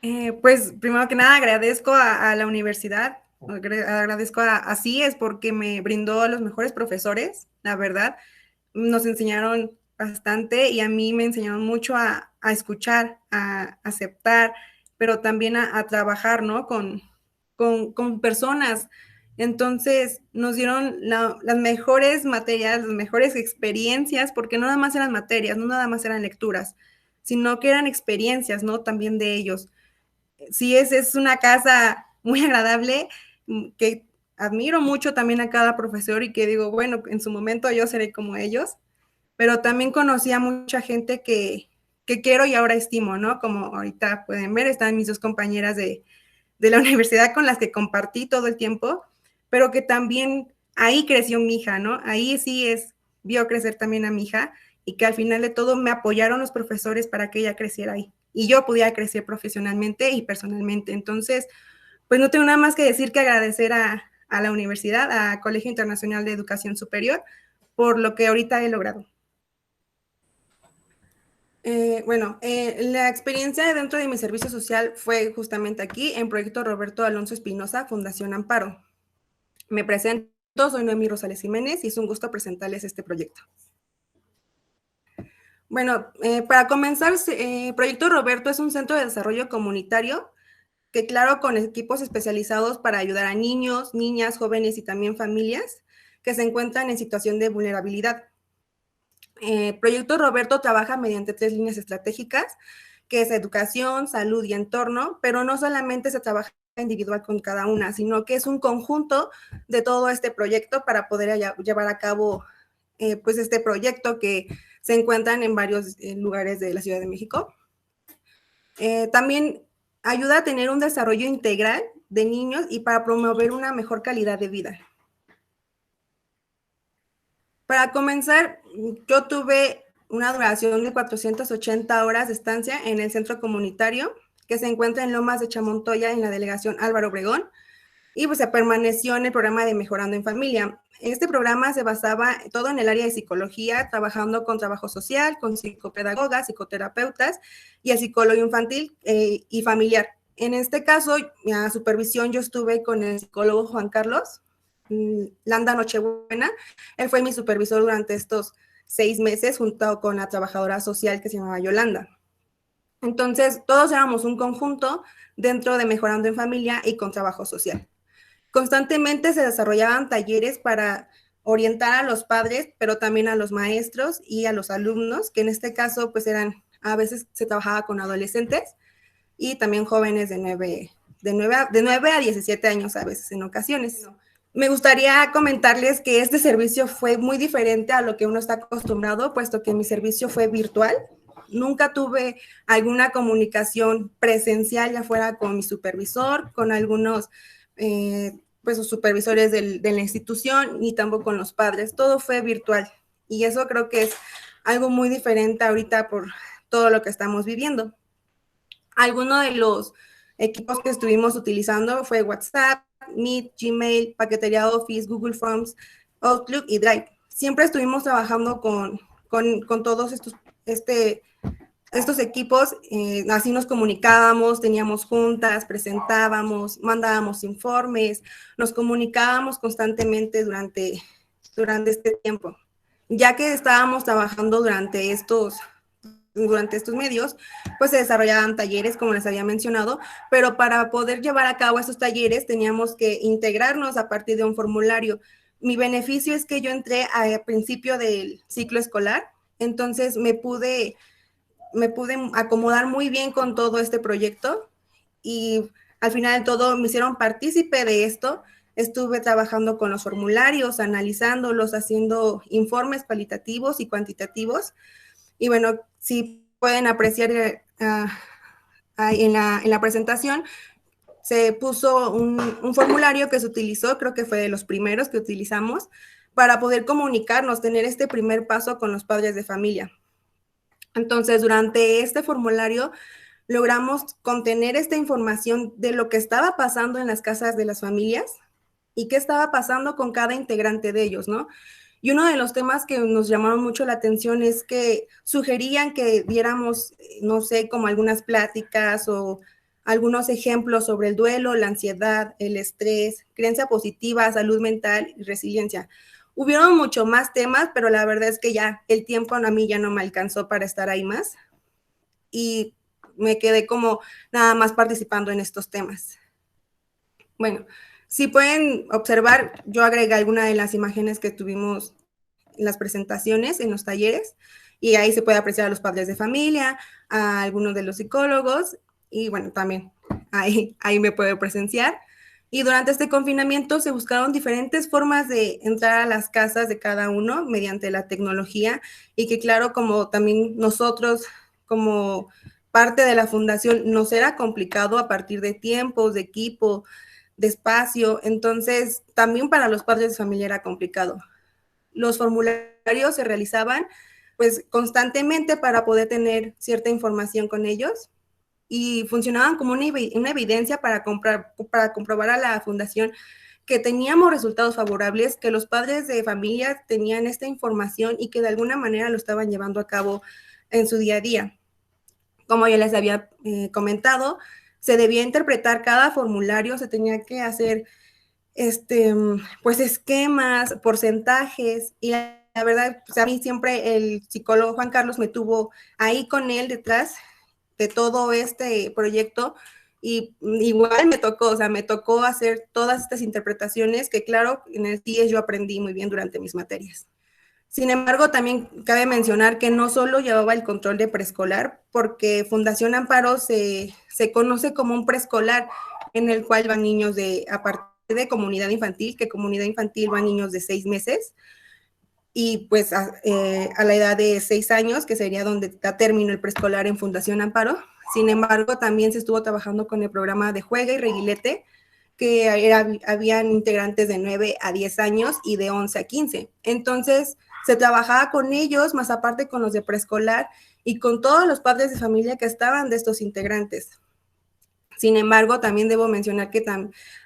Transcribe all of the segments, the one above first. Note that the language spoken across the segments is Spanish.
Pues, primero que nada, agradezco a la universidad, agradezco a CIES porque me brindó a los mejores profesores, la verdad. Nos enseñaron bastante y a mí me enseñaron mucho a escuchar, a aceptar, pero también a trabajar, ¿no? Con personas. Entonces, nos dieron las mejores materias, las mejores experiencias, porque no nada más eran materias, no nada más eran lecturas, sino que eran experiencias, ¿no? También de ellos. Sí, es una casa muy agradable, que admiro mucho también a cada profesor y que digo, bueno, en su momento yo seré como ellos, pero también conocí a mucha gente que quiero y ahora estimo, ¿no? Como ahorita pueden ver, están mis dos compañeras de la universidad con las que compartí todo el tiempo, pero que también ahí creció mi hija, ¿no? Ahí sí vio crecer también a mi hija y que al final de todo me apoyaron los profesores para que ella creciera ahí y yo pudiera crecer profesionalmente y personalmente. Entonces, pues no tengo nada más que decir que agradecer a la universidad, a Colegio Internacional de Educación Superior, por lo que ahorita he logrado. La experiencia dentro de mi servicio social fue justamente aquí, en Proyecto Roberto Alonso Espinosa, Fundación Amparo. Me presento, soy Noemí Rosales Jiménez y es un gusto presentarles este proyecto. Bueno, para comenzar, Proyecto Roberto es un centro de desarrollo comunitario que, claro, con equipos especializados para ayudar a niños, niñas, jóvenes y también familias que se encuentran en situación de vulnerabilidad. Proyecto Roberto trabaja mediante 3 líneas estratégicas, que es educación, salud y entorno, pero no solamente se trabaja individual con cada una, sino que es un conjunto de todo este proyecto para poder llevar a cabo pues este proyecto que se encuentran en varios lugares de la Ciudad de México. También ayuda a tener un desarrollo integral de niños y para promover una mejor calidad de vida. Para comenzar, yo tuve una duración de 480 horas de estancia en el centro comunitario que se encuentra en Lomas de Chamontoya, en la delegación Álvaro Obregón, y pues se permaneció en el programa de Mejorando en Familia. Este programa se basaba todo en el área de psicología, trabajando con trabajo social, con psicopedagogas, psicoterapeutas y el psicólogo infantil y familiar. En este caso, a supervisión, yo estuve con el psicólogo Juan Carlos Landa Nochebuena. Él fue mi supervisor durante estos 6 meses, junto con la trabajadora social que se llamaba Yolanda. Entonces, todos éramos un conjunto dentro de Mejorando en Familia y con trabajo social. Constantemente se desarrollaban talleres para orientar a los padres, pero también a los maestros y a los alumnos, que en este caso pues a veces se trabajaba con adolescentes y también jóvenes de 9 a 17 años a veces en ocasiones. Me gustaría comentarles que este servicio fue muy diferente a lo que uno está acostumbrado, puesto que mi servicio fue virtual. Nunca tuve alguna comunicación presencial, ya fuera con mi supervisor, con algunos pues, supervisores de la institución, ni tampoco con los padres. Todo fue virtual. Y eso creo que es algo muy diferente ahorita por todo lo que estamos viviendo. Algunos de los equipos que estuvimos utilizando fue WhatsApp, Meet, Gmail, paquetería Office, Google Forms, Outlook y Drive. Siempre estuvimos trabajando con todos estos equipos, así nos comunicábamos, teníamos juntas, presentábamos, mandábamos informes, nos comunicábamos constantemente durante este tiempo. Ya que estábamos trabajando durante estos medios, pues se desarrollaban talleres, como les había mencionado, pero para poder llevar a cabo esos talleres teníamos que integrarnos a partir de un formulario. Mi beneficio es que yo entré al principio del ciclo escolar, entonces me pude acomodar muy bien con todo este proyecto y al final de todo me hicieron partícipe de esto. Estuve trabajando con los formularios, analizándolos, haciendo informes cualitativos y cuantitativos. Y bueno, si pueden apreciar en la presentación, se puso un formulario que se utilizó, creo que fue de los primeros que utilizamos, para poder comunicarnos, tener este primer paso con los padres de familia. Entonces, durante este formulario logramos contener esta información de lo que estaba pasando en las casas de las familias y qué estaba pasando con cada integrante de ellos, ¿no? Y uno de los temas que nos llamaron mucho la atención es que sugerían que diéramos, no sé, como algunas pláticas o algunos ejemplos sobre el duelo, la ansiedad, el estrés, creencia positiva, salud mental y resiliencia. Hubieron mucho más temas, pero la verdad es que ya el tiempo a mí ya no me alcanzó para estar ahí más y me quedé como nada más participando en estos temas. Bueno, si pueden observar, yo agregué alguna de las imágenes que tuvimos en las presentaciones, en los talleres, y ahí se puede apreciar a los padres de familia, a algunos de los psicólogos, y bueno, también ahí me puedo presenciar. Y durante este confinamiento se buscaron diferentes formas de entrar a las casas de cada uno mediante la tecnología, y que claro, como también nosotros, como parte de la fundación, nos era complicado a partir de tiempos, de equipo, de espacio, entonces también para los padres de familia era complicado. Los formularios se realizaban pues constantemente para poder tener cierta información con ellos y funcionaban como una evidencia para comprobar a la fundación que teníamos resultados favorables, que los padres de familia tenían esta información y que de alguna manera lo estaban llevando a cabo en su día a día. Como ya les había comentado, se debía interpretar cada formulario, se tenía que hacer pues esquemas, porcentajes, y la verdad, pues a mí siempre el psicólogo Juan Carlos me tuvo ahí con él detrás de todo este proyecto, y igual me tocó hacer todas estas interpretaciones que claro, en el TIES yo aprendí muy bien durante mis materias. Sin embargo, también cabe mencionar que no solo llevaba el control de preescolar, porque Fundación Amparo se conoce como un preescolar en el cual van niños a partir de comunidad infantil, que comunidad infantil van niños de 6 meses, y pues a la edad de 6 años, que sería donde da término el preescolar en Fundación Amparo. Sin embargo, también se estuvo trabajando con el programa de Juega y Reguilete, que habían integrantes de 9 a 10 años y de 11 a 15. Entonces, se trabajaba con ellos, más aparte con los de preescolar y con todos los padres de familia que estaban de estos integrantes. Sin embargo, también debo mencionar que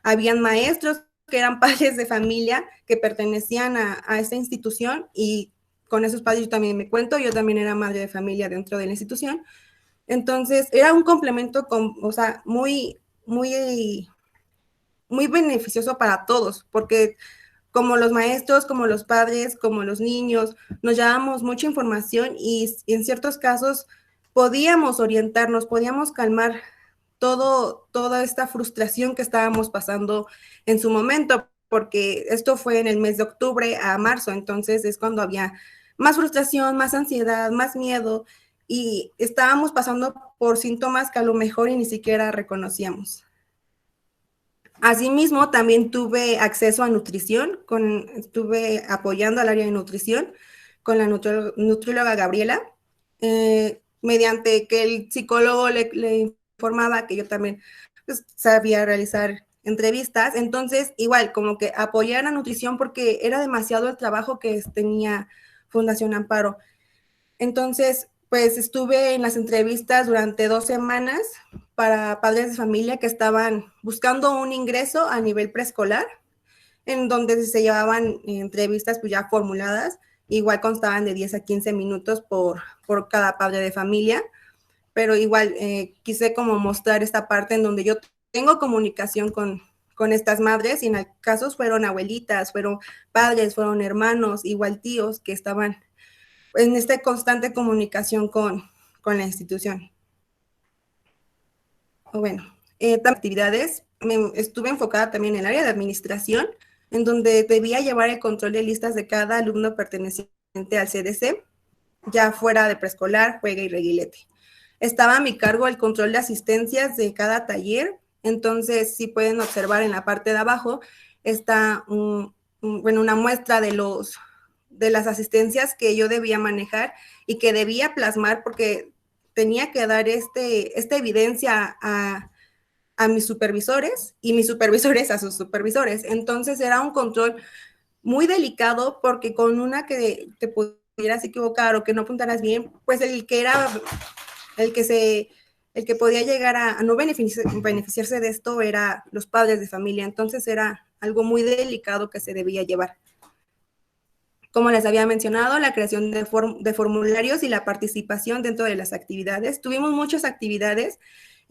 habían maestros que eran padres de familia que pertenecían a esta institución, y con esos padres yo también me cuento, yo también era madre de familia dentro de la institución. Entonces, era un complemento muy, muy, muy beneficioso para todos, porque como los maestros, como los padres, como los niños, nos llevábamos mucha información y en ciertos casos podíamos orientarnos, podíamos calmar toda esta frustración que estábamos pasando en su momento, porque esto fue en el mes de octubre a marzo, entonces es cuando había más frustración, más ansiedad, más miedo, y estábamos pasando por síntomas que a lo mejor y ni siquiera reconocíamos. Asimismo, también tuve acceso a nutrición, estuve apoyando al área de nutrición con la nutrióloga Gabriela, mediante que el psicólogo le informaba que yo también pues, sabía realizar entrevistas. Entonces, igual, como que apoyé a la nutrición porque era demasiado el trabajo que tenía Fundación Amparo. Entonces, pues estuve en las entrevistas durante 2 semanas para padres de familia que estaban buscando un ingreso a nivel preescolar, en donde se llevaban entrevistas pues ya formuladas, igual constaban de 10 a 15 minutos por cada padre de familia, pero igual quise como mostrar esta parte en donde yo tengo comunicación con estas madres, y en casos fueron abuelitas, fueron padres, fueron hermanos, igual tíos que estaban en esta constante comunicación con la institución. Bueno, actividades, estuve enfocada también en el área de administración, en donde debía llevar el control de listas de cada alumno perteneciente al CDC, ya fuera de preescolar, juega y reguilete. Estaba a mi cargo el control de asistencias de cada taller, entonces si pueden observar en la parte de abajo está una muestra de las asistencias que yo debía manejar y que debía plasmar, porque tenía que dar esta evidencia a mis supervisores y mis supervisores a sus supervisores. Entonces era un control muy delicado, porque con una que te pudieras equivocar o que no apuntaras bien, pues el que podía llegar a no beneficiarse de esto era los padres de familia. Entonces era algo muy delicado que se debía llevar. Como les había mencionado, la creación de formularios y la participación dentro de las actividades. Tuvimos muchas actividades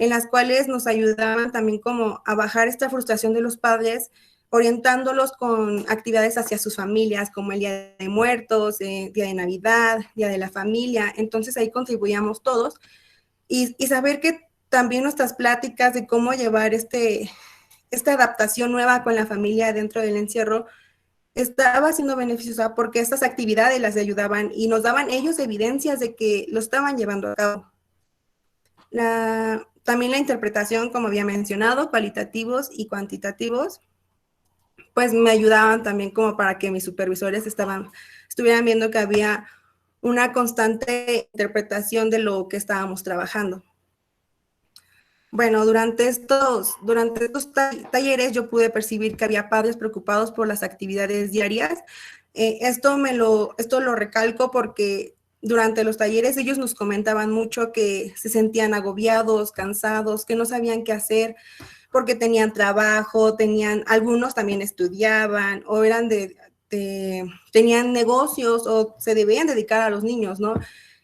en las cuales nos ayudaban también como a bajar esta frustración de los padres, orientándolos con actividades hacia sus familias, como el Día de Muertos, Día de Navidad, Día de la Familia. Entonces ahí contribuíamos todos y saber que también nuestras pláticas de cómo llevar esta adaptación nueva con la familia dentro del encierro estaba siendo beneficiosa porque estas actividades las ayudaban y nos daban ellos evidencias de que lo estaban llevando a cabo. También la interpretación, como había mencionado, cualitativos y cuantitativos, pues me ayudaban también como para que mis supervisores estuvieran viendo que había una constante interpretación de lo que estábamos trabajando. Bueno, durante estos talleres yo pude percibir que había padres preocupados por las actividades diarias. Esto lo recalco porque durante los talleres ellos nos comentaban mucho que se sentían agobiados, cansados, que no sabían qué hacer porque tenían trabajo, algunos también estudiaban o tenían negocios o se debían dedicar a los niños, ¿no?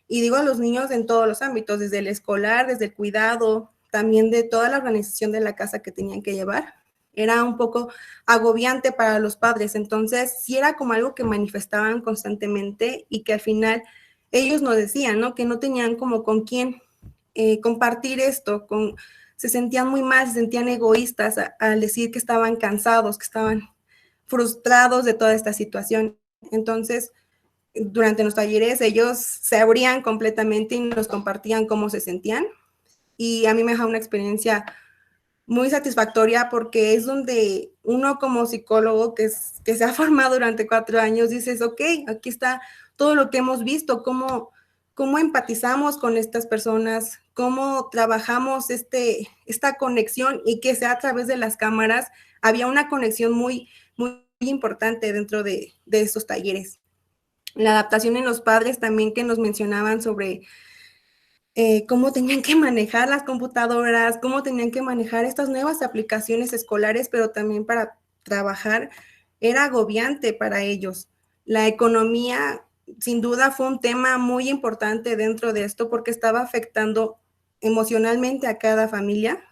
Y digo a los niños en todos los ámbitos, desde el escolar, desde el cuidado, también de toda la organización de la casa que tenían que llevar. Era un poco agobiante para los padres, entonces sí era como algo que manifestaban constantemente y que al final ellos nos decían, ¿no? Que no tenían como con quién compartir esto, se sentían muy mal, se sentían egoístas al decir que estaban cansados, que estaban frustrados de toda esta situación. Entonces, durante los talleres ellos se abrían completamente y nos compartían cómo se sentían. Y a mí me dejó una experiencia muy satisfactoria porque es donde uno como psicólogo que se ha formado durante 4 años, dices, ok, aquí está todo lo que hemos visto, cómo empatizamos con estas personas, cómo trabajamos esta conexión y que sea a través de las cámaras. Había una conexión muy, muy importante dentro de estos talleres. La adaptación en los padres también que nos mencionaban sobre cómo tenían que manejar las computadoras, cómo tenían que manejar estas nuevas aplicaciones escolares, pero también para trabajar, era agobiante para ellos. La economía, sin duda, fue un tema muy importante dentro de esto porque estaba afectando emocionalmente a cada familia,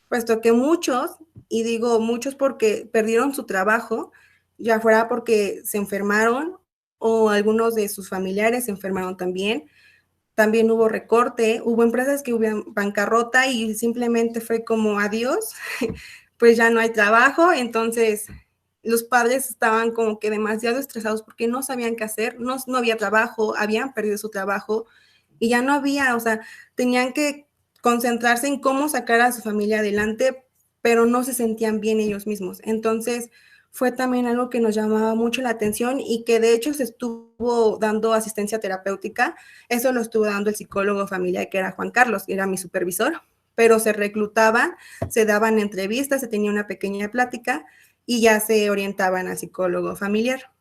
puesto que muchos, y digo muchos porque perdieron su trabajo, ya fuera porque se enfermaron o algunos de sus familiares se enfermaron también. También hubo recorte, hubo empresas que hubo bancarrota y simplemente fue como adiós, pues ya no hay trabajo. Entonces los padres estaban como que demasiado estresados porque no sabían qué hacer, no había trabajo, habían perdido su trabajo y ya no había, o sea, tenían que concentrarse en cómo sacar a su familia adelante, pero no se sentían bien ellos mismos. Entonces fue también algo que nos llamaba mucho la atención y que de hecho se estuvo dando asistencia terapéutica. Eso lo estuvo dando el psicólogo familiar, que era Juan Carlos, que era mi supervisor, pero se reclutaban, se daban entrevistas, se tenía una pequeña plática y ya se orientaban al psicólogo familiar.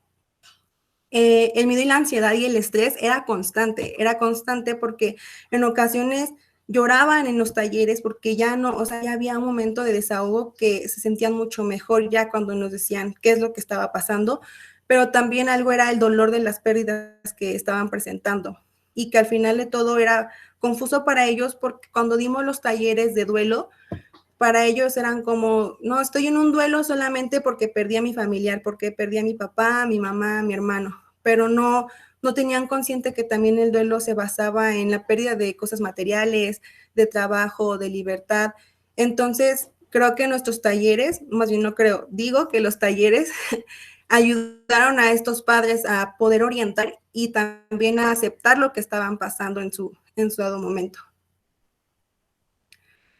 El miedo y la ansiedad y el estrés era constante porque en ocasiones lloraban en los talleres porque ya no, o sea, ya había un momento de desahogo que se sentían mucho mejor ya cuando nos decían qué es lo que estaba pasando, pero también algo era el dolor de las pérdidas que estaban presentando y que al final de todo era confuso para ellos porque cuando dimos los talleres de duelo, para ellos eran como, no, estoy en un duelo solamente porque perdí a mi familiar, porque perdí a mi papá, a mi mamá, a mi hermano, pero no tenían consciente que también el duelo se basaba en la pérdida de cosas materiales, de trabajo, de libertad. Entonces, creo que nuestros talleres, más bien no creo, digo que los talleres ayudaron a estos padres a poder orientar y también a aceptar lo que estaban pasando en su dado momento.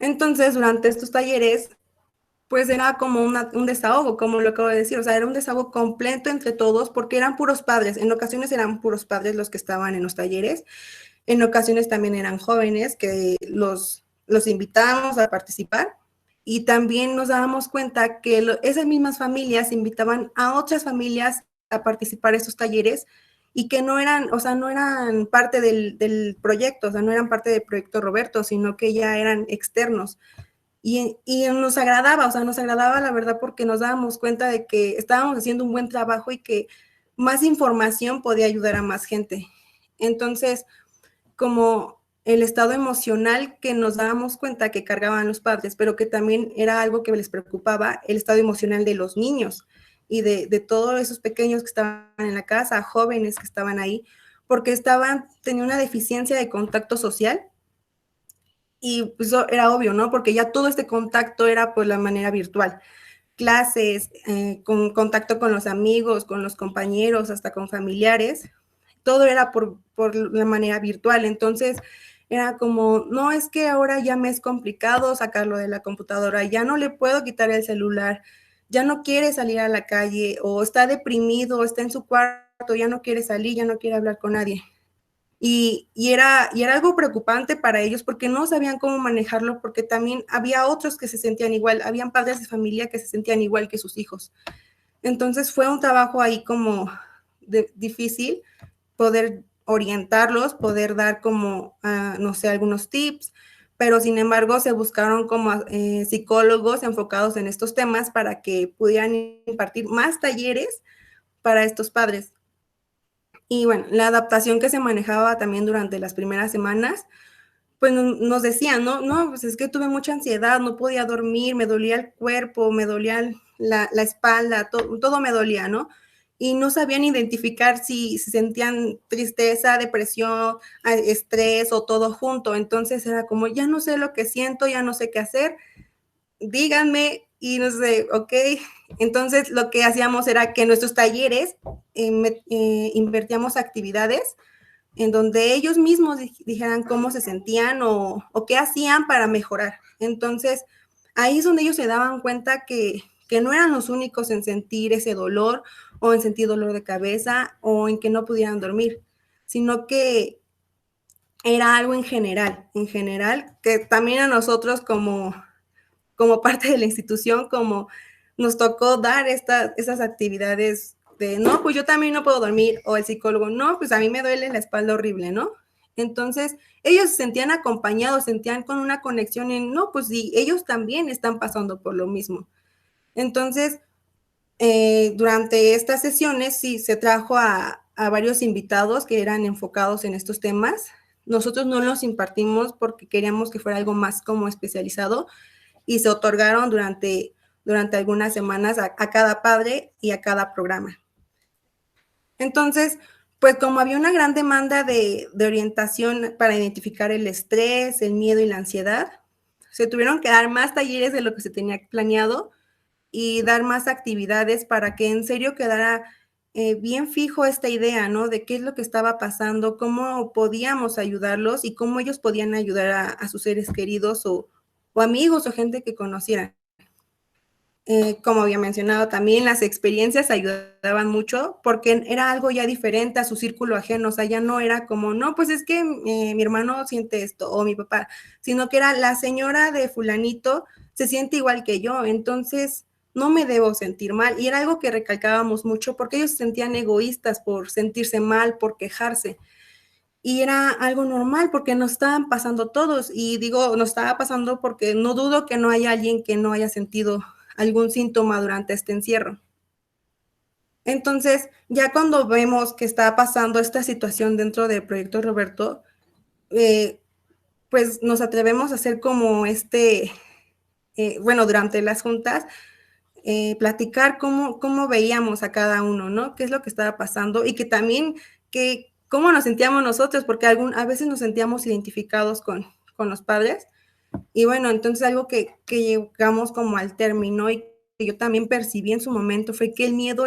Entonces, durante estos talleres, pues era como un desahogo, como lo acabo de decir, o sea, era un desahogo completo entre todos porque eran puros padres, en ocasiones eran puros padres los que estaban en los talleres, en ocasiones también eran jóvenes que los invitábamos a participar y también nos dábamos cuenta que esas mismas familias invitaban a otras familias a participar en estos talleres y que no eran, o sea, no eran parte del proyecto, o sea, no eran parte del proyecto Roberto, sino que ya eran externos. Y nos agradaba, o sea, nos agradaba la verdad porque nos dábamos cuenta de que estábamos haciendo un buen trabajo y que más información podía ayudar a más gente. Entonces, como el estado emocional que nos dábamos cuenta que cargaban los padres, pero que también era algo que les preocupaba, el estado emocional de los niños y de todos esos pequeños que estaban en la casa, jóvenes que estaban ahí, porque tenían una deficiencia de contacto social. Y pues eso era obvio, ¿no? Porque ya todo este contacto era por la manera virtual. Clases, con contacto con los amigos, con los compañeros, hasta con familiares. Todo era por la manera virtual. Entonces, era como, no, es que ahora ya me es complicado sacarlo de la computadora, ya no le puedo quitar el celular, ya no quiere salir a la calle, o está deprimido, está en su cuarto, ya no quiere salir, ya no quiere hablar con nadie. Y era algo preocupante para ellos porque no sabían cómo manejarlo, porque también había otros que se sentían igual, habían padres de familia que se sentían igual que sus hijos. Entonces fue un trabajo ahí como difícil poder orientarlos, poder dar como, no sé, algunos tips, pero sin embargo se buscaron como psicólogos enfocados en estos temas para que pudieran impartir más talleres para estos padres. Y bueno, la adaptación que se manejaba también durante las primeras semanas, pues nos decían, ¿no? No, pues es que tuve mucha ansiedad, no podía dormir, me dolía el cuerpo, me dolía la espalda, todo me dolía, ¿no? Y no sabían identificar si sentían tristeza, depresión, estrés o todo junto. Entonces era como, ya no sé lo que siento, ya no sé qué hacer, díganme, y no sé, ok. Entonces lo que hacíamos era que en nuestros talleres invertíamos actividades en donde ellos mismos dijeran cómo se sentían o qué hacían para mejorar. Entonces, ahí es donde ellos se daban cuenta que no eran los únicos en sentir ese dolor o en sentir dolor de cabeza o en que no pudieran dormir, sino que era algo en general, que también a nosotros como parte de la institución, como nos tocó dar esas actividades de, no, pues yo también no puedo dormir, o el psicólogo, no, pues a mí me duele la espalda horrible, ¿no? Entonces, ellos se sentían acompañados, sentían con una conexión en, no, pues sí, ellos también están pasando por lo mismo. Entonces, durante estas sesiones, sí, se trajo a varios invitados que eran enfocados en estos temas. Nosotros no los impartimos porque queríamos que fuera algo más como especializado, y se otorgaron durante algunas semanas a cada padre y a cada programa. Entonces, pues como había una gran demanda de orientación para identificar el estrés, el miedo y la ansiedad, se tuvieron que dar más talleres de lo que se tenía planeado y dar más actividades para que en serio quedara bien fijo esta idea, ¿no? De qué es lo que estaba pasando, cómo podíamos ayudarlos y cómo ellos podían ayudar a sus seres queridos o amigos o gente que conocieran. Como había mencionado también, las experiencias ayudaban mucho porque era algo ya diferente a su círculo ajeno, o sea, ya no era como, no, pues es que mi hermano siente esto o mi papá, sino que era la señora de fulanito se siente igual que yo, entonces no me debo sentir mal. Y era algo que recalcábamos mucho porque ellos se sentían egoístas por sentirse mal, por quejarse. Y era algo normal porque nos estaban pasando todos. Y digo, nos estaba pasando porque no dudo que no haya alguien que no haya sentido algún síntoma durante este encierro. Entonces, ya cuando vemos que está pasando esta situación dentro del proyecto Roberto, pues nos atrevemos a hacer como bueno, durante las juntas, platicar cómo veíamos a cada uno, ¿no? ¿Qué es lo que estaba pasando? Y que también, cómo nos sentíamos nosotros, porque a veces nos sentíamos identificados con los padres. Y bueno, entonces algo que llegamos como al término y que yo también percibí en su momento fue que el miedo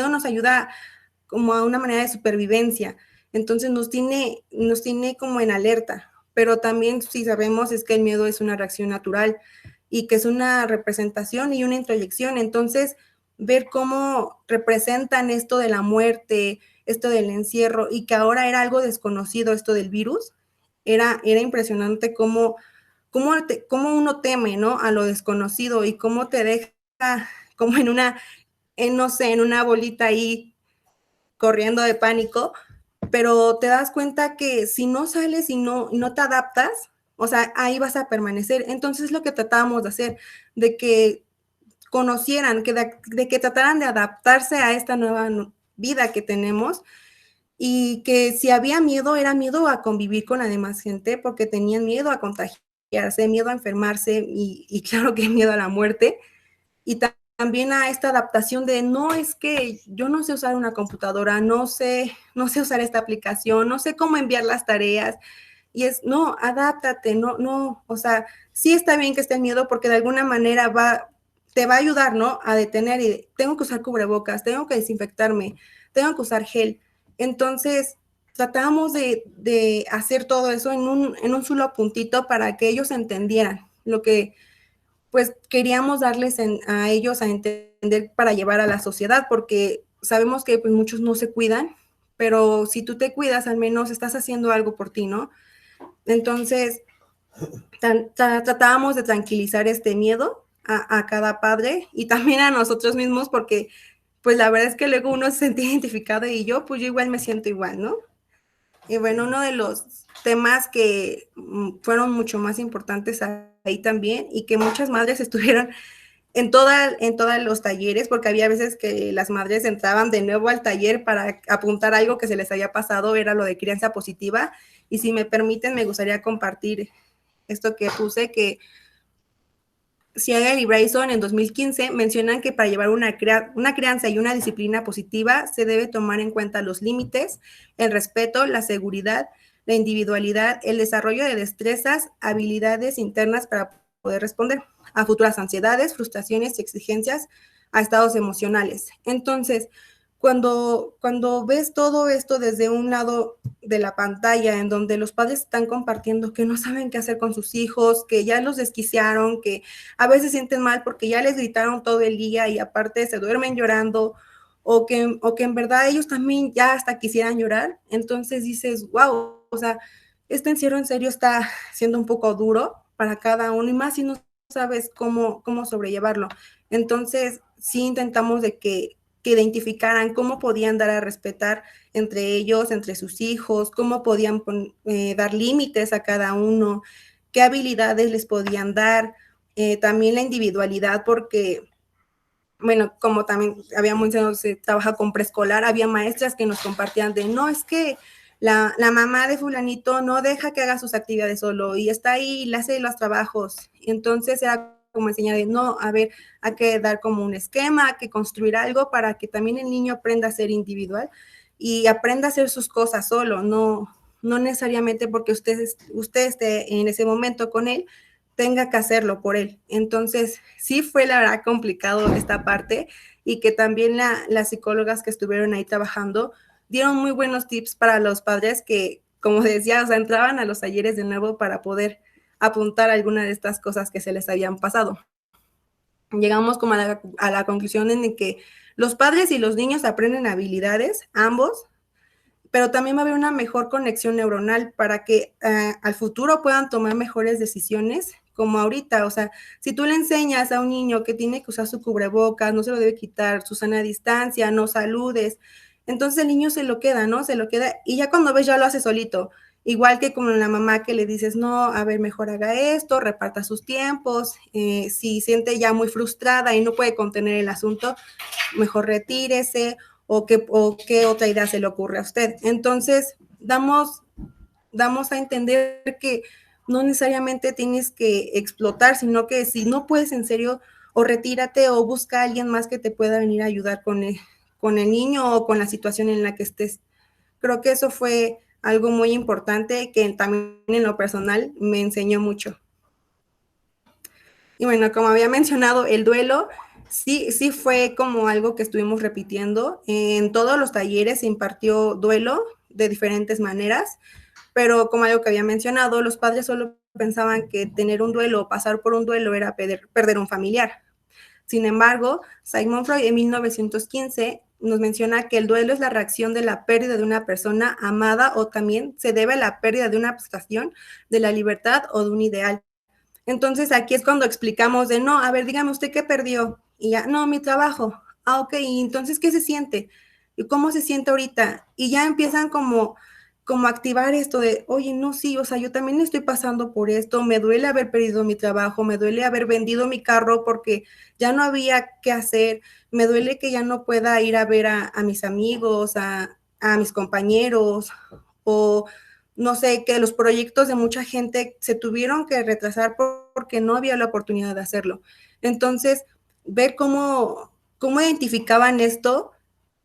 nos ayuda como a una manera de supervivencia. Entonces nos tiene como en alerta, pero también si sabemos es que el miedo es una reacción natural y que es una representación y una introyección. Entonces, ver cómo representan esto de la muerte, esto del encierro y que ahora era algo desconocido, esto del virus, era impresionante cómo uno teme, ¿no? A lo desconocido y cómo te deja como no sé, en una bolita ahí corriendo de pánico, pero te das cuenta que si no sales y no te adaptas, o sea, ahí vas a permanecer. Entonces, lo que tratábamos de hacer, de que conocieran, de que trataran de adaptarse a esta nueva vida que tenemos y que si había miedo, era miedo a convivir con la demás gente, porque tenían miedo a contagiarse, miedo a enfermarse y claro que miedo a la muerte. Y también a esta adaptación de, no, es que yo no sé usar una computadora, no sé usar esta aplicación, no sé cómo enviar las tareas. Y es, no, adáptate, no, o sea, sí está bien que esté el miedo porque de alguna manera te va a ayudar, ¿no? A detener y tengo que usar cubrebocas, tengo que desinfectarme, tengo que usar gel. Entonces, tratamos de hacer todo eso en un solo puntito para que ellos entendieran lo que, pues, queríamos darles a ellos a entender para llevar a la sociedad, porque sabemos que pues, muchos no se cuidan, pero si tú te cuidas, al menos estás haciendo algo por ti, ¿no? Entonces, tratábamos de tranquilizar este miedo a cada padre y también a nosotros mismos, porque pues la verdad es que luego uno se siente identificado y pues yo igual me siento igual, ¿no? Y bueno, uno de los temas que fueron mucho más importantes ahí también y que muchas madres estuvieron en todos los talleres, porque había veces que las madres entraban de nuevo al taller para apuntar algo que se les había pasado, era lo de crianza positiva. Y si me permiten, me gustaría compartir esto que puse, que Siegel y Bryson en 2015 mencionan que para llevar una crianza y una disciplina positiva se debe tomar en cuenta los límites, el respeto, la seguridad, la individualidad, el desarrollo de destrezas, habilidades internas para poder responder a futuras ansiedades, frustraciones y exigencias, a estados emocionales. Entonces, cuando ves todo esto desde un lado de la pantalla, en donde los padres están compartiendo que no saben qué hacer con sus hijos, que ya los desquiciaron, que a veces sienten mal porque ya les gritaron todo el día y aparte se duermen llorando, o que en verdad ellos también ya hasta quisieran llorar, entonces dices, wow, o sea, este encierro en serio está siendo un poco duro para cada uno y más si no sabes cómo sobrellevarlo. Entonces, sí intentamos de que identificaran cómo podían dar a respetar entre ellos, entre sus hijos, cómo podían dar límites a cada uno, qué habilidades les podían dar, también la individualidad, porque, bueno, como también habíamos mencionado, se trabaja con preescolar, había maestras que nos compartían de, no, es que la mamá de fulanito no deja que haga sus actividades solo y está ahí y le hace los trabajos. Entonces era como enseñar de, no, a ver, hay que dar como un esquema, hay que construir algo para que también el niño aprenda a ser individual y aprenda a hacer sus cosas solo, no necesariamente porque usted esté en ese momento con él, tenga que hacerlo por él. Entonces, sí fue la verdad complicado esta parte y que también las psicólogas que estuvieron ahí trabajando dieron muy buenos tips para los padres que, como decía, o sea, entraban a los talleres de nuevo para poder apuntar alguna de estas cosas que se les habían pasado. Llegamos como a la conclusión en que los padres y los niños aprenden habilidades, ambos, pero también va a haber una mejor conexión neuronal para que al futuro puedan tomar mejores decisiones, como ahorita. O sea, si tú le enseñas a un niño que tiene que usar su cubrebocas, no se lo debe quitar, su sana distancia, no saludes, entonces el niño se lo queda, ¿no? Se lo queda y ya cuando ves ya lo hace solito. Igual que con la mamá que le dices, no, a ver, mejor haga esto, reparta sus tiempos, si siente ya muy frustrada y no puede contener el asunto, mejor retírese, o qué otra idea se le ocurre a usted. Entonces, damos a entender que no necesariamente tienes que explotar, sino que si no puedes en serio, o retírate o busca a alguien más que te pueda venir a ayudar con el niño o con la situación en la que estés. Creo que eso fue algo muy importante que también en lo personal me enseñó mucho. Y bueno, como había mencionado, el duelo sí fue como algo que estuvimos repitiendo. En todos los talleres se impartió duelo de diferentes maneras, pero como algo que había mencionado, los padres solo pensaban que tener un duelo o pasar por un duelo era perder un familiar. Sin embargo, Sigmund Freud en 1915 nos menciona que el duelo es la reacción de la pérdida de una persona amada o también se debe a la pérdida de una abstracción, de la libertad o de un ideal. Entonces aquí es cuando explicamos de, no, a ver, dígame usted qué perdió. Y ya, no, mi trabajo. Ah, ok, y entonces, ¿qué se siente? ¿Y cómo se siente ahorita? Y ya empiezan como a activar esto de, oye, no, sí, o sea, yo también estoy pasando por esto, me duele haber perdido mi trabajo, me duele haber vendido mi carro porque ya no había qué hacer, me duele que ya no pueda ir a ver a mis amigos, a mis compañeros, o no sé, que los proyectos de mucha gente se tuvieron que retrasar porque no había la oportunidad de hacerlo. Entonces, ver cómo identificaban esto,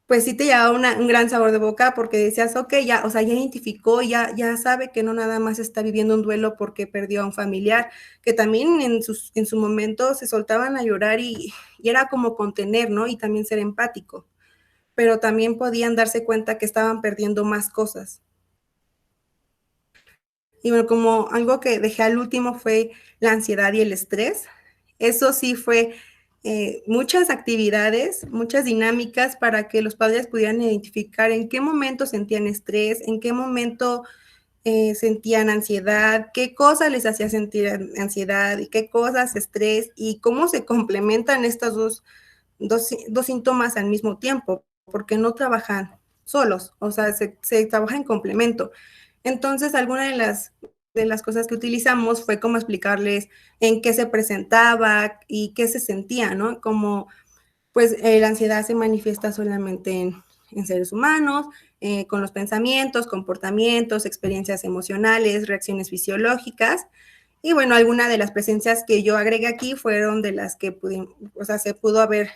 pues sí te llevaba un gran sabor de boca porque decías, ok, ya, o sea, ya identificó, ya sabe que no nada más está viviendo un duelo porque perdió a un familiar, que también en su momento se soltaban a llorar y era como contener, ¿no? Y también ser empático, pero también podían darse cuenta que estaban perdiendo más cosas. Y bueno, como algo que dejé al último fue la ansiedad y el estrés. Eso sí fue muchas actividades, muchas dinámicas para que los padres pudieran identificar en qué momento sentían estrés, en qué momento sentían ansiedad, qué cosas les hacía sentir ansiedad y qué cosas estrés y cómo se complementan estos dos síntomas al mismo tiempo, porque no trabajan solos, o sea, se trabaja en complemento. Entonces, alguna de las cosas que utilizamos fue como explicarles en qué se presentaba y qué se sentía, ¿no? Como, pues, la ansiedad se manifiesta solamente en seres humanos, con los pensamientos, comportamientos, experiencias emocionales, reacciones fisiológicas. Y bueno, alguna de las presencias que yo agregué aquí fueron de las que o sea, se pudo haber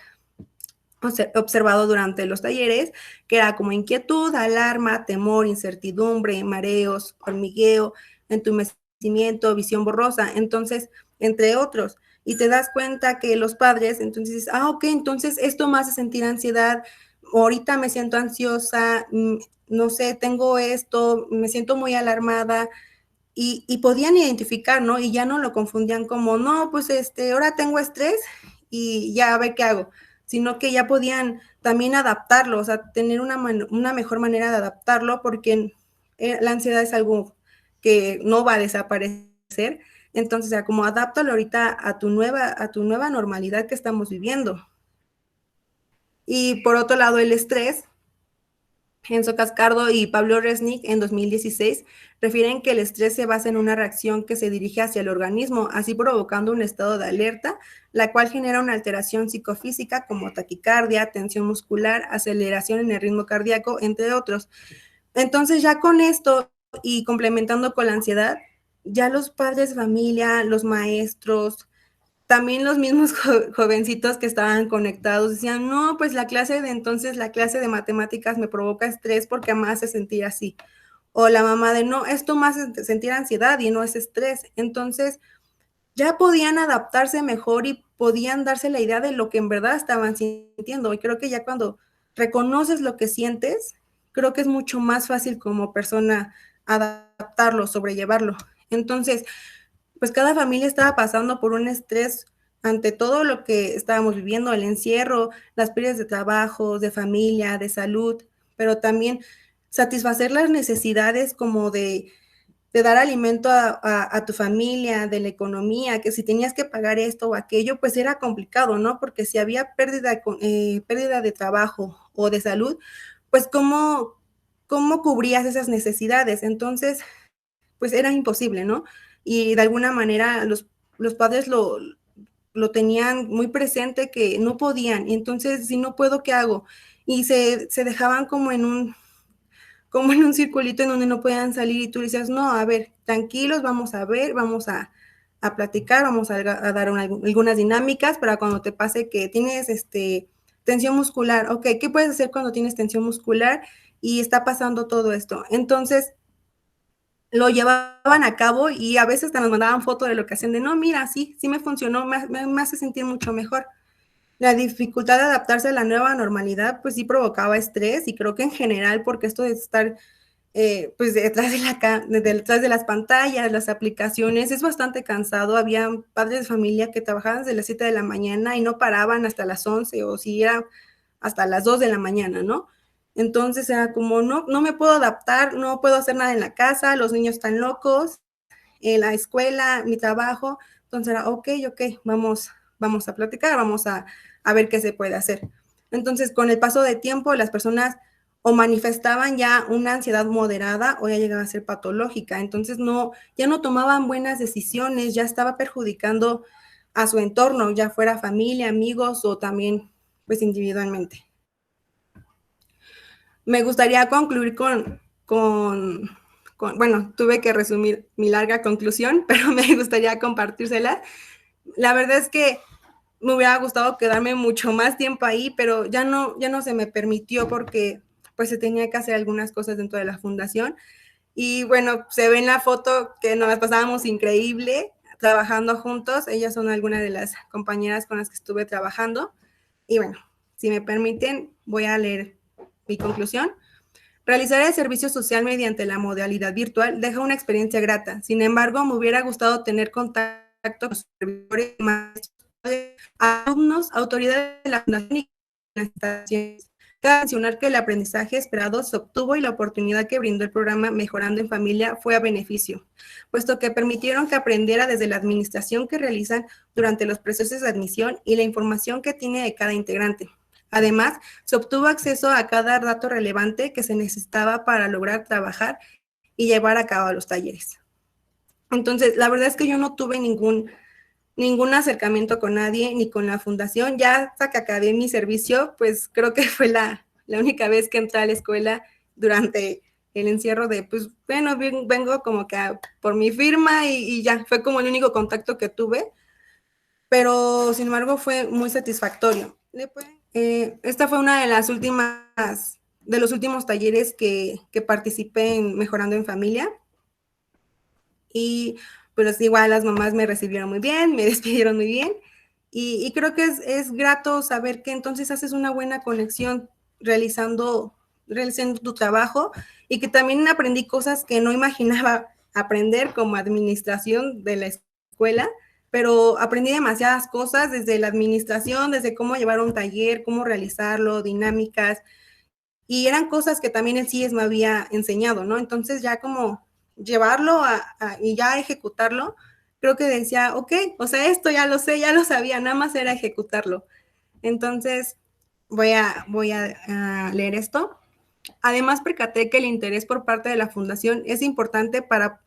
observado durante los talleres, que era como inquietud, alarma, temor, incertidumbre, mareos, hormigueo, entumecimiento, visión borrosa, entonces, entre otros. Y te das cuenta que los padres, entonces dices, ok, entonces esto me hace sentir ansiedad, ahorita me siento ansiosa, no sé, tengo esto, me siento muy alarmada, y podían identificar, ¿no? Y ya no lo confundían como, no, pues ahora tengo estrés y ya a ver qué hago, sino que ya podían también adaptarlo, o sea, tener una mejor manera de adaptarlo porque la ansiedad es algo que no va a desaparecer. Entonces, o sea, como adáptalo ahorita a tu nueva normalidad que estamos viviendo. Y por otro lado, el estrés, Enzo Cascardo y Pablo Resnick en 2016 refieren que el estrés se basa en una reacción que se dirige hacia el organismo, así provocando un estado de alerta, la cual genera una alteración psicofísica como taquicardia, tensión muscular, aceleración en el ritmo cardíaco, entre otros. Entonces ya con esto y complementando con la ansiedad, ya los padres de familia, los maestros, también los mismos jovencitos que estaban conectados decían, no, pues la clase de matemáticas me provoca estrés porque me hace sentir así. O la mamá de, no, esto me hace sentir ansiedad y no es estrés. Entonces, ya podían adaptarse mejor y podían darse la idea de lo que en verdad estaban sintiendo. Y creo que ya cuando reconoces lo que sientes, creo que es mucho más fácil como persona adaptarlo, sobrellevarlo. Entonces, pues cada familia estaba pasando por un estrés ante todo lo que estábamos viviendo, el encierro, las pérdidas de trabajo, de familia, de salud, pero también satisfacer las necesidades como de dar alimento a tu familia, de la economía, que si tenías que pagar esto o aquello, pues era complicado, ¿no? Porque si había pérdida de trabajo o de salud, pues cómo cubrías esas necesidades. Entonces, pues era imposible, ¿no? Y de alguna manera los padres lo tenían muy presente que no podían, y entonces, si no puedo, ¿qué hago? Y se dejaban como en un circulito en donde no podían salir y tú decías, no, a ver, tranquilos, vamos a ver, vamos a platicar, vamos a dar algunas dinámicas para cuando te pase que tienes tensión muscular, ok, ¿qué puedes hacer cuando tienes tensión muscular y está pasando todo esto? Entonces, lo llevaban a cabo y a veces hasta nos mandaban fotos de lo que hacían de, no, mira, sí me funcionó, me hace sentir mucho mejor. La dificultad de adaptarse a la nueva normalidad, pues sí provocaba estrés y creo que en general, porque esto de estar pues detrás de las pantallas, las aplicaciones, es bastante cansado. Había padres de familia que trabajaban desde las 7 de la mañana y no paraban hasta las 11 o si era hasta las 2 de la mañana, ¿no? Entonces era como, no me puedo adaptar, no puedo hacer nada en la casa, los niños están locos, en la escuela, mi trabajo. Entonces era, ok, vamos a platicar, a ver qué se puede hacer. Entonces, con el paso de tiempo, las personas o manifestaban ya una ansiedad moderada o ya llegaba a ser patológica. Entonces, ya no tomaban buenas decisiones, ya estaba perjudicando a su entorno, ya fuera familia, amigos o también, pues, individualmente. Me gustaría concluir bueno, tuve que resumir mi larga conclusión, pero me gustaría compartírsela. La verdad es que me hubiera gustado quedarme mucho más tiempo ahí, pero ya no se me permitió porque pues se tenía que hacer algunas cosas dentro de la fundación. Y bueno, se ve en la foto que nos pasábamos increíble trabajando juntos. Ellas son algunas de las compañeras con las que estuve trabajando. Y bueno, si me permiten, voy a leer mi conclusión. Realizar el servicio social mediante la modalidad virtual deja una experiencia grata. Sin embargo, me hubiera gustado tener contacto con servidores, maestros, alumnos, autoridades de la fundación y las instalaciones. Cabe mencionar que el aprendizaje esperado se obtuvo y la oportunidad que brindó el programa Mejorando en Familia fue a beneficio, puesto que permitieron que aprendiera desde la administración que realizan durante los procesos de admisión y la información que tiene de cada integrante. Además, se obtuvo acceso a cada dato relevante que se necesitaba para lograr trabajar y llevar a cabo los talleres. Entonces, la verdad es que yo no tuve ningún acercamiento con nadie ni con la fundación. Ya hasta que acabé mi servicio, pues creo que fue la única vez que entré a la escuela durante el encierro de, pues bueno, vengo como que por mi firma y ya, fue como el único contacto que tuve, pero sin embargo fue muy satisfactorio. Esta fue una de las de los últimos talleres que participé en Mejorando en Familia. Y pues igual las mamás me recibieron muy bien, me despidieron muy bien. Y creo que es grato saber que entonces haces una buena conexión realizando tu trabajo y que también aprendí cosas que no imaginaba aprender como administración de la escuela, pero aprendí demasiadas cosas desde la administración, desde cómo llevar un taller, cómo realizarlo, dinámicas, y eran cosas que también el CIES me había enseñado, ¿no? Entonces ya como llevarlo y ya ejecutarlo, creo que decía, ok, o sea, esto ya lo sé, ya lo sabía, nada más era ejecutarlo. Entonces voy a leer esto. Además, percaté que el interés por parte de la fundación es importante para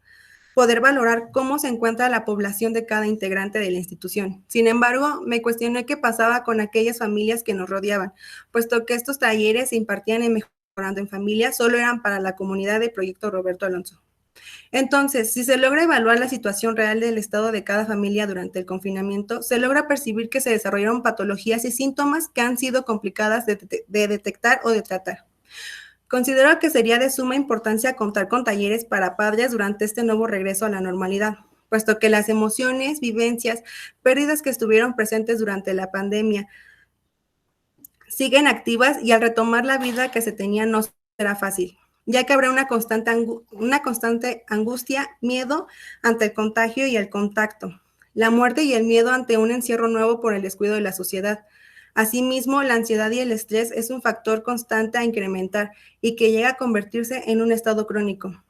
poder valorar cómo se encuentra la población de cada integrante de la institución. Sin embargo, me cuestioné qué pasaba con aquellas familias que nos rodeaban, puesto que estos talleres se impartían en Mejorando en Familia, solo eran para la comunidad de Proyecto Roberto Alonso. Entonces, si se logra evaluar la situación real del estado de cada familia durante el confinamiento, se logra percibir que se desarrollaron patologías y síntomas que han sido complicadas de detectar o de tratar. Considero que sería de suma importancia contar con talleres para padres durante este nuevo regreso a la normalidad, puesto que las emociones, vivencias, pérdidas que estuvieron presentes durante la pandemia siguen activas y al retomar la vida que se tenía no será fácil, ya que habrá una constante angustia, miedo ante el contagio y el contacto, la muerte y el miedo ante un encierro nuevo por el descuido de la sociedad. Asimismo, la ansiedad y el estrés es un factor constante a incrementar y que llega a convertirse en un estado crónico.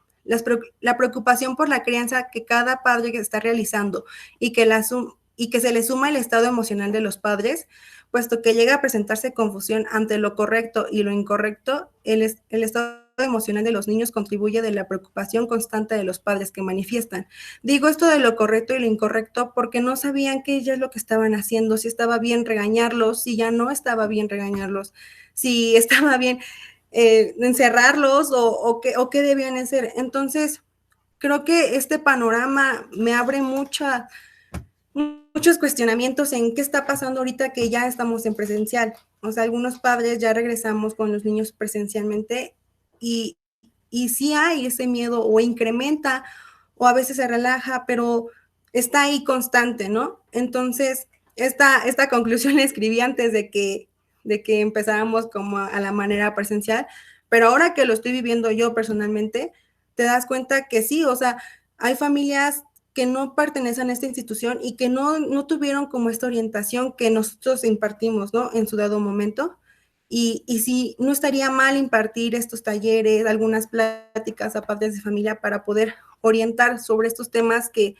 La preocupación por la crianza que cada padre está realizando y que se le suma el estado emocional de los padres, puesto que llega a presentarse confusión ante lo correcto y lo incorrecto, el estado emocional de los niños contribuye de la preocupación constante de los padres que manifiestan. Digo esto de lo correcto y lo incorrecto porque no sabían qué es lo que estaban haciendo, si estaba bien regañarlos, si ya no estaba bien regañarlos, si estaba bien encerrarlos o qué debían hacer. Entonces, creo que este panorama me abre muchos cuestionamientos en qué está pasando ahorita que ya estamos en presencial. O sea, algunos padres ya regresamos con los niños presencialmente y, y sí hay ese miedo o incrementa o a veces se relaja, pero está ahí constante, ¿no? Entonces, esta conclusión la escribí antes de que empezáramos como a la manera presencial, pero ahora que lo estoy viviendo yo personalmente, te das cuenta que sí, o sea, hay familias que no pertenecen a esta institución y que no tuvieron como esta orientación que nosotros impartimos, ¿no? En su dado momento. Y sí, no estaría mal impartir estos talleres, algunas pláticas a padres de familia para poder orientar sobre estos temas que,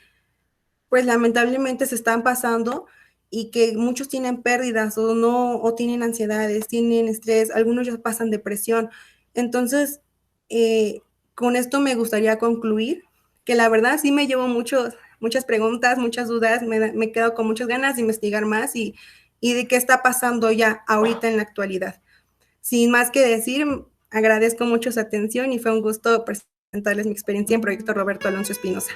pues lamentablemente se están pasando y que muchos tienen pérdidas o no, o tienen ansiedades, tienen estrés, algunos ya pasan depresión. Entonces, con esto me gustaría concluir, que la verdad sí me llevo muchas preguntas, muchas dudas, me quedo con muchas ganas de investigar más y de qué está pasando ya ahorita en la actualidad. Sin más que decir, Agradezco mucho su atención y fue un gusto presentarles mi experiencia en Proyecto Roberto Alonso Espinosa.